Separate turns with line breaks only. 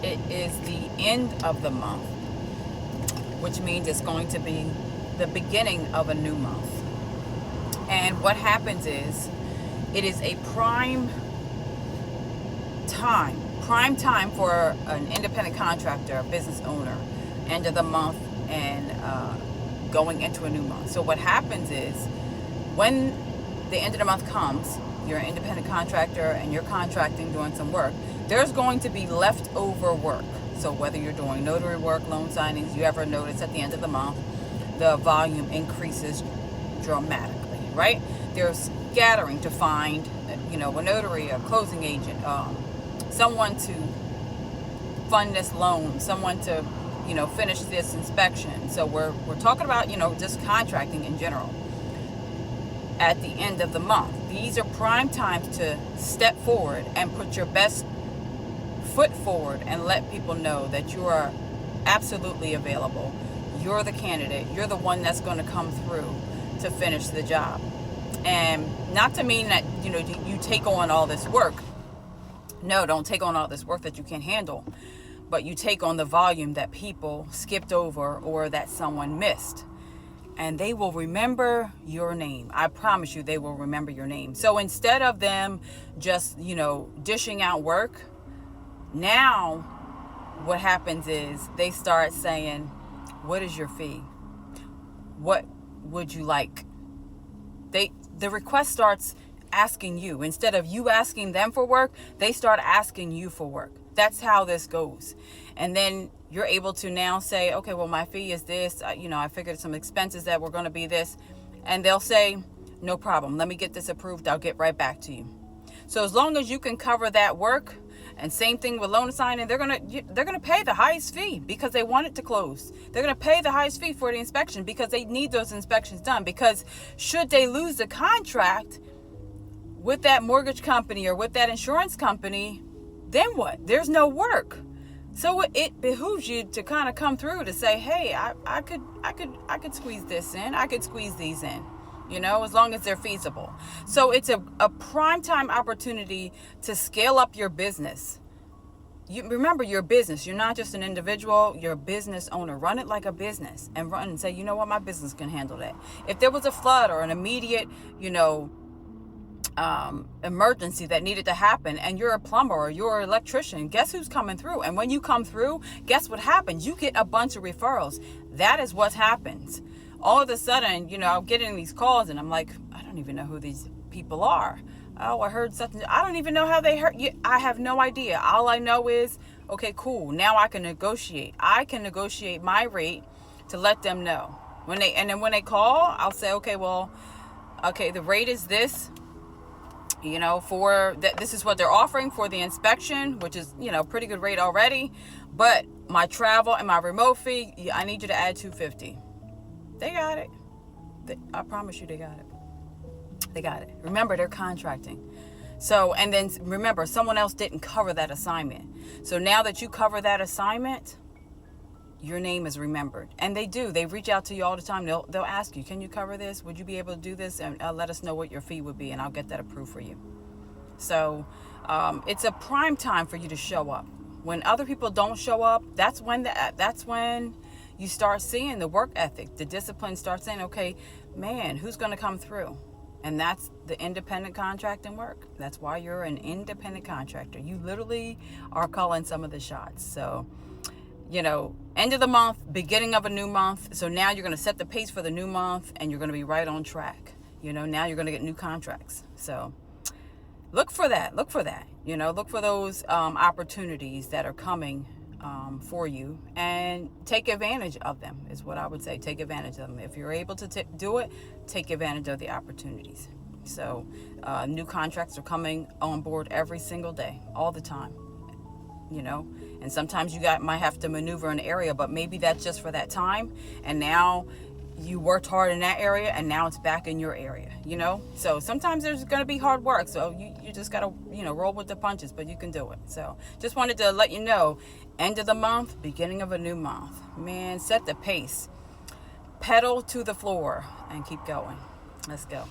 it is the end of the month, which means it's going to be the beginning of a new month. And what happens is, it is a prime time for an independent contractor, a business owner, end of the month and going into a new month. So what happens is, when the end of the month comes, you're an independent contractor and you're contracting, doing some work, there's going to be leftover work. So whether you're doing notary work, loan signings, you ever notice at the end of the month, the volume increases dramatically, right? There's scattering to find, a notary, a closing agent, someone to fund this loan, someone to, finish this inspection. So we're talking about, just contracting in general. At the end of the month, these are prime times to step forward and put your best foot forward and let people know that you are absolutely available. You're the candidate. You're the one that's going to come through to finish the job. And not to mean that, you take on all this work. No, don't take on all this work that you can't handle. But you take on the volume that people skipped over or that someone missed. And they will remember your name. I promise you, they will remember your name. So instead of them just, dishing out work, now what happens is they start saying, what is your fee? What would you like? The request starts asking you. Instead of you asking them for work, they start asking you for work. That's how this goes. And then you're able to now say, okay, well, my fee is this. I figured some expenses that were going to be this. And they'll say, no problem. Let me get this approved. I'll get right back to you. So as long as you can cover that work, and same thing with loan signing, they're gonna pay the highest fee because they want it to close. They're gonna pay the highest fee for the inspection because they need those inspections done. Because should they lose the contract with that mortgage company or with that insurance company, then what? There's no work. So it behooves you to kind of come through to say, hey, I could squeeze this in. I could squeeze these in, as long as they're feasible. So it's a prime time opportunity to scale up your business. You remember, your business. You're not just an individual. You're a business owner. Run it like a business and run and say, you know what, my business can handle that. If there was a flood or an immediate, emergency that needed to happen, and you're a plumber or you're an electrician, guess who's coming through? And when you come through, guess what happens? You get a bunch of referrals. That is what happens. All of a sudden, I'm getting these calls and I'm like, I don't even know who these people are. Oh, I heard something. I don't even know how they heard you. I have no idea. All I know is, okay, cool. Now I can negotiate. I can negotiate my rate to let them know. And then when they call, I'll say, okay, the rate is this. For that, this is what they're offering for the inspection, which is, pretty good rate already. But my travel and my remote fee, I need you to add $250. They got it. I promise you, they got it. They got it. Remember, they're contracting. So, and then remember, someone else didn't cover that assignment. So now that you cover that assignment, your name is remembered. And they do. They reach out to you all the time. They'll ask you, can you cover this? Would you be able to do this? And let us know what your fee would be, and I'll get that approved for you. So it's a prime time for you to show up. When other people don't show up, that's when you start seeing the work ethic, the discipline starts saying, okay, man, who's going to come through? And that's the independent contracting work. That's why you're an independent contractor. You literally are calling some of the shots. So, end of the month, beginning of a new month. So now you're going to set the pace for the new month, and you're going to be right on track. Now you're going to get new contracts. So look for that. Look for those opportunities that are coming for you, and take advantage of them is what I would say. Take advantage of them. If you're able to do it, take advantage of the opportunities. So new contracts are coming on board every single day, all the time. And sometimes you might have to maneuver an area, but maybe that's just for that time, and now you worked hard in that area and now it's back in your area, so sometimes there's going to be hard work, so you just got to roll with the punches, but you can do it. So just wanted to let you know, end of the month, beginning of a new month, man, set the pace, pedal to the floor and keep going. Let's go.